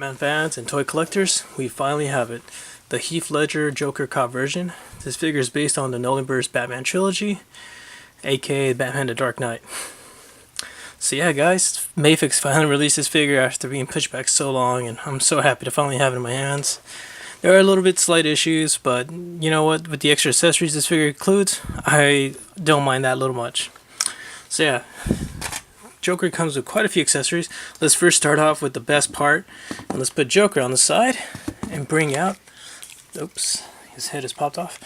Batman fans and toy collectors, we finally have it. The Heath Ledger Joker cop version. This figure is based on the Nolan Burst Batman trilogy, aka Batman The Dark Knight. So yeah guys, Mafex finally released this figure after being pushed back so long, and I'm so happy to finally have it in my hands. There are a little bit slight issues, but you know what, with the extra accessories this figure includes, I don't mind that a little much. So yeah, Joker comes with quite a few accessories. Let's first start off with the best part, and let's put Joker on the side and bring out, oops, his head has popped off,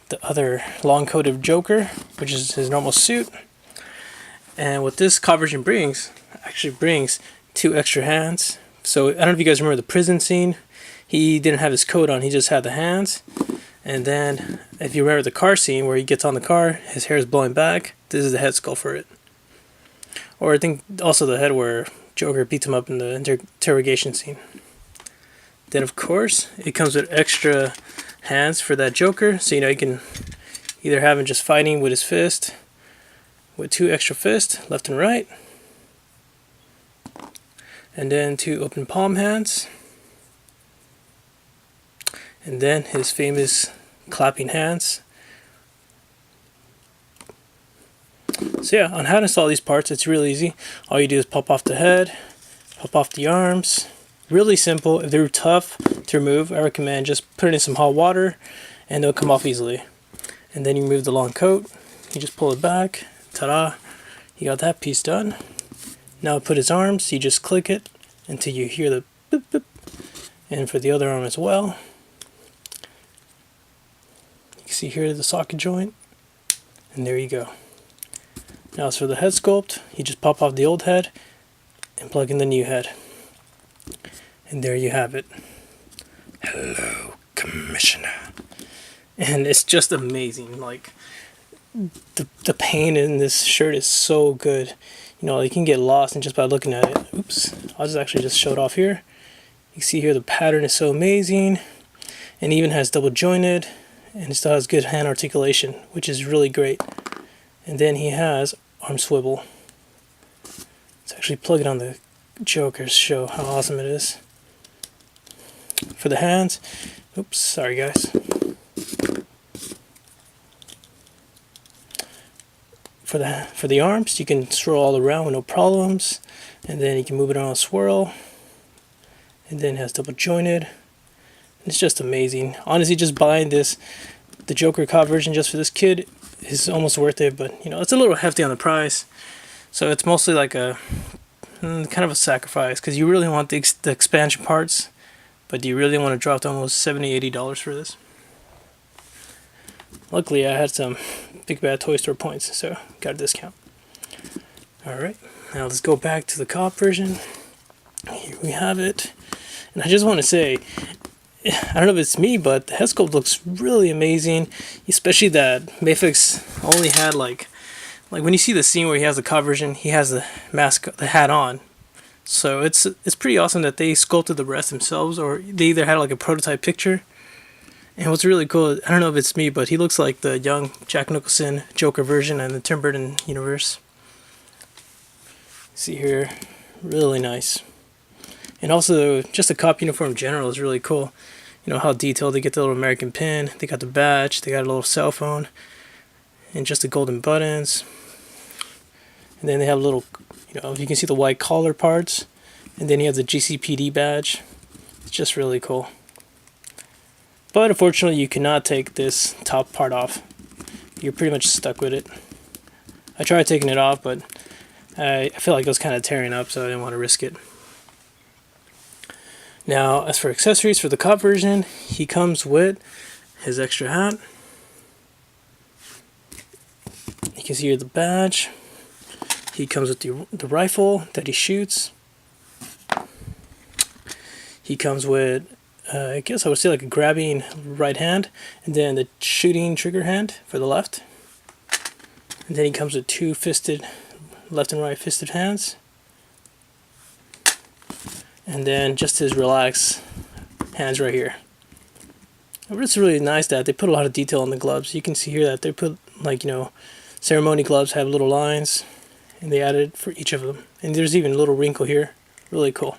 the other long coat of Joker, which is his normal suit. And what this cop version brings, actually brings 2 extra hands. So I don't know if you guys remember the prison scene. He didn't have his coat on, he just had the hands. And then if you remember the car scene where he gets on the car, his hair is blowing back, this is the head sculpt for it. Or I think also the head where Joker beats him up in the interrogation scene. Then of course, it comes with extra hands for that Joker, so you know you can either have him just fighting with his fist, with 2 extra fists, left and right. And then 2 open palm hands. And then his famous clapping hands. So yeah, on how to install these parts, it's really easy. All you do is pop off the head, pop off the arms. Really simple. If they're tough to remove, I recommend just put it in some hot water and they'll come off easily. And then you remove the long coat, you just pull it back, ta-da, you got that piece done. Now put his arms, you just click it until you hear the boop boop. And for the other arm as well, you can see here the socket joint, and there you go. Now as for the head sculpt, you just pop off the old head and plug in the new head. And there you have it. Hello, Commissioner. And it's just amazing. Like, the paint in this shirt is so good. You know, you can get lost in just by looking at it. Oops. I'll just actually just show it off here. You can see here the pattern is so amazing. And even has double jointed. And it still has good hand articulation, which is really great. And then he has arm swivel. Let's actually plug it on the Joker to show how awesome it is. For the hands, oops, sorry guys. For the arms, you can swirl all around with no problems, and then you can move it on a swirl, and then it has double jointed. It's just amazing. Honestly, just buying the Joker cop version just for this kid is almost worth it, but you know, it's a little hefty on the price. So it's mostly like a kind of a sacrifice, because you really want the expansion parts, but do you really want to drop to almost $70-80 for this? Luckily I had some Big Bad Toy Store points, so got a discount. Alright, now let's go back to the cop version. Here we have it. And I just want to say, I don't know if it's me, but the head sculpt looks really amazing, especially that Mafex only had like when you see the scene where he has the cop version, he has the mask, the hat on. So it's pretty awesome that they sculpted the rest themselves, or they either had like a prototype picture. And what's really cool, I don't know if it's me, but he looks like the young Jack Nicholson Joker version in the Tim Burton universe. See here, really nice. And also, just the cop uniform in general is really cool. You know how detailed they get the little American pin, they got the badge, they got a little cell phone, and just the golden buttons. And then they have little, you know, you can see the white collar parts, and then you have the GCPD badge. It's just really cool. But unfortunately, you cannot take this top part off. You're pretty much stuck with it. I tried taking it off, but I feel like it was kind of tearing up, so I didn't want to risk it. Now, as for accessories for the cop version, he comes with his extra hat. You can see here the badge. He comes with the rifle that he shoots. He comes with, I guess I would say like a grabbing right hand, and then the shooting trigger hand for the left. And then he comes with 2 fisted, left and right fisted hands. And then just his relaxed hands right here. It's really nice that they put a lot of detail on the gloves. You can see here that they put, like, you know, ceremony gloves have little lines, and they added for each of them. And there's even a little wrinkle here. Really cool.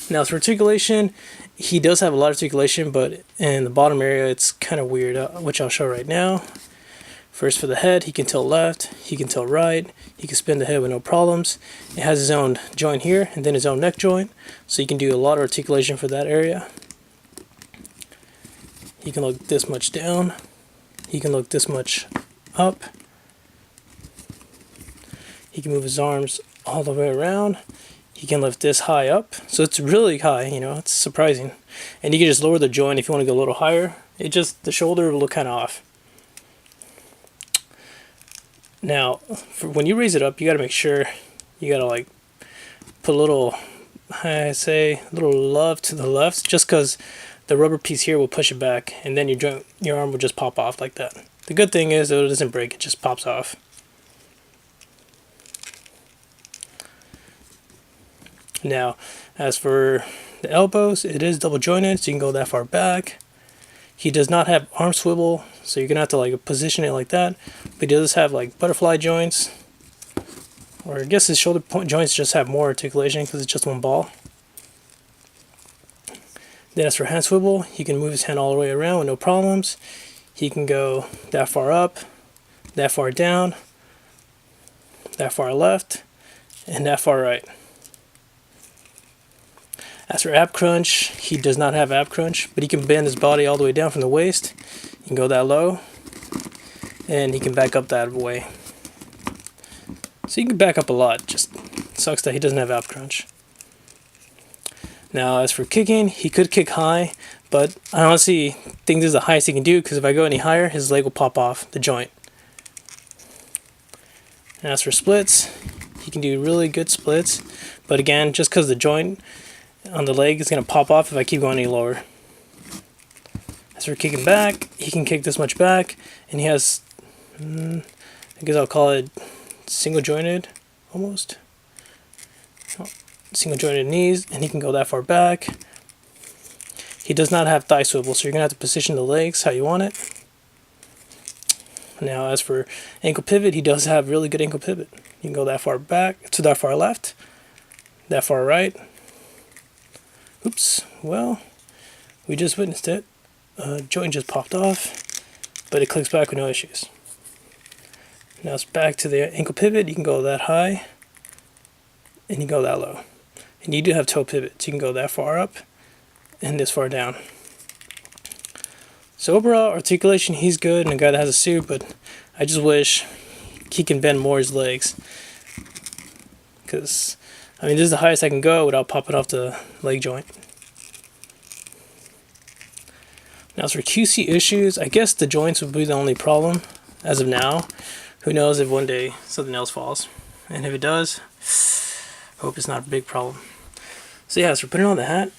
Now, as for articulation, he does have a lot of articulation, but in the bottom area, it's kind of weird, which I'll show right now. First, for the head, he can tilt left, he can tilt right, he can spin the head with no problems. It has his own joint here, and then his own neck joint, so you can do a lot of articulation for that area. He can look this much down, he can look this much up. He can move his arms all the way around. He can lift this high up, so it's really high, you know, it's surprising. And you can just lower the joint if you want to go a little higher. The shoulder will look kind of off. Now, when you raise it up, you got to make sure you got to like put a little, I say, a little love to the left, just because the rubber piece here will push it back, and then your arm will just pop off like that. The good thing is that it doesn't break; it just pops off. Now, as for the elbows, it is double jointed, so you can go that far back. He does not have arm swivel, so you're gonna have to like position it like that. But he does have like butterfly joints, or I guess his shoulder joints just have more articulation because it's just one ball. Then as for hand swivel, he can move his hand all the way around with no problems. He can go that far up, that far down, that far left, and that far right. As for ab crunch, he does not have ab crunch, but he can bend his body all the way down from the waist. He can go that low, and he can back up that way. So he can back up a lot, just sucks that he doesn't have ab crunch. Now, as for kicking, he could kick high, but I honestly think this is the highest he can do, because if I go any higher, his leg will pop off the joint. And as for splits, he can do really good splits, but again, just because the joint on the leg is going to pop off if I keep going any lower. As for kicking back, he can kick this much back, and he has, I guess I'll call it single jointed, almost. Single jointed knees, and he can go that far back. He does not have thigh swivel, so you're going to have to position the legs how you want it. Now, as for ankle pivot, he does have really good ankle pivot. You can go that far back, to that far left, that far right. Oops, well, we just witnessed it. Joint just popped off, but it clicks back with no issues. Now it's back to the ankle pivot. You can go that high, and you go that low. And you do have toe pivots. You can go that far up, and this far down. So overall, articulation, he's good, and a guy that has a suit, but I just wish he can bend more his legs. Because, I mean, this is the highest I can go without popping off the leg joint. Now, as for QC issues, I guess the joints would be the only problem as of now. Who knows if one day something else falls. And if it does, hope it's not a big problem. So yeah, so putting on the hat,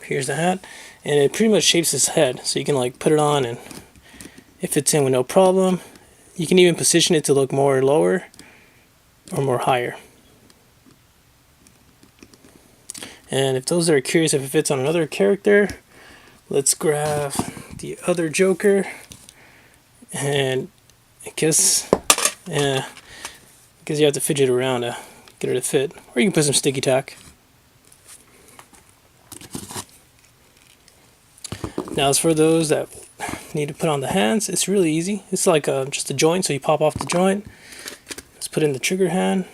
here's the hat, and it pretty much shapes his head. So you can like put it on and it fits in with no problem. You can even position it to look more lower or more higher. And if those are curious if it fits on another character, let's grab the other Joker, and I guess you have to fidget around to get it to fit, or you can put some sticky tack. Now, as for those that need to put on the hands, it's really easy. It's like just a joint, so you pop off the joint. Let's put in the trigger hand.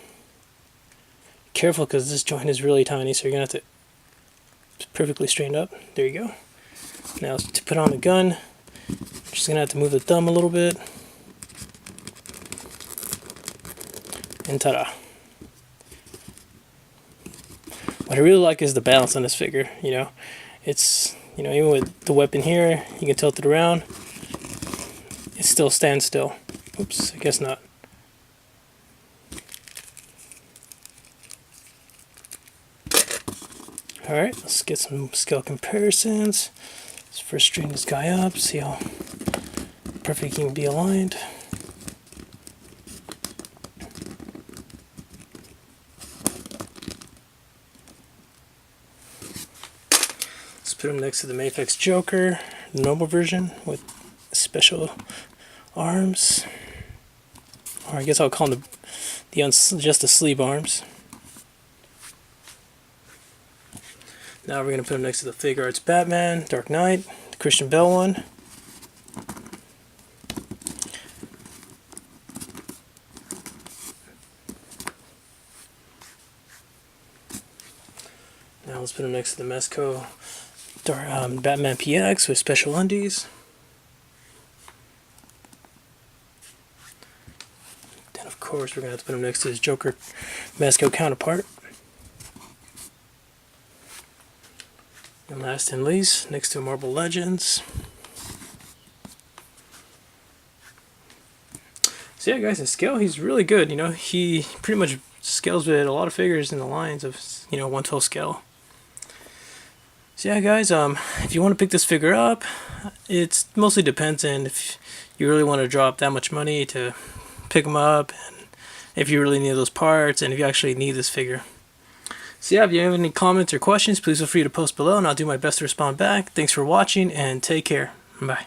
Careful, because this joint is really tiny, so you're gonna have to perfectly straighten up. There you go. Now to put on the gun, I'm just gonna have to move the thumb a little bit, and ta-da! What I really like is the balance on this figure. You know, it's, you know, even with the weapon here, you can tilt it around. It still stands still. Oops, I guess not. Alright, let's get some scale comparisons. Let's first straighten this guy up, see how perfect he can be aligned. Let's put him next to the Mafex Joker, the normal version with special arms. Or I guess I'll call them just the sleeve arms. Now we're going to put him next to the Figure Arts Batman, Dark Knight, the Christian Bale one. Now let's put him next to the Mezco Batman PX with special undies. Then of course we're going to have to put him next to his Joker Mezco counterpart. And last and least, next to Marvel Legends. So yeah guys, in scale he's really good. You know, he pretty much scales with a lot of figures in the lines of, you know, 1/12 scale. So yeah guys, if you want to pick this figure up, it mostly depends on if you really want to drop that much money to pick them up, and if you really need those parts, and if you actually need this figure. So yeah, if you have any comments or questions, please feel free to post below and I'll do my best to respond back. Thanks for watching and take care. Bye.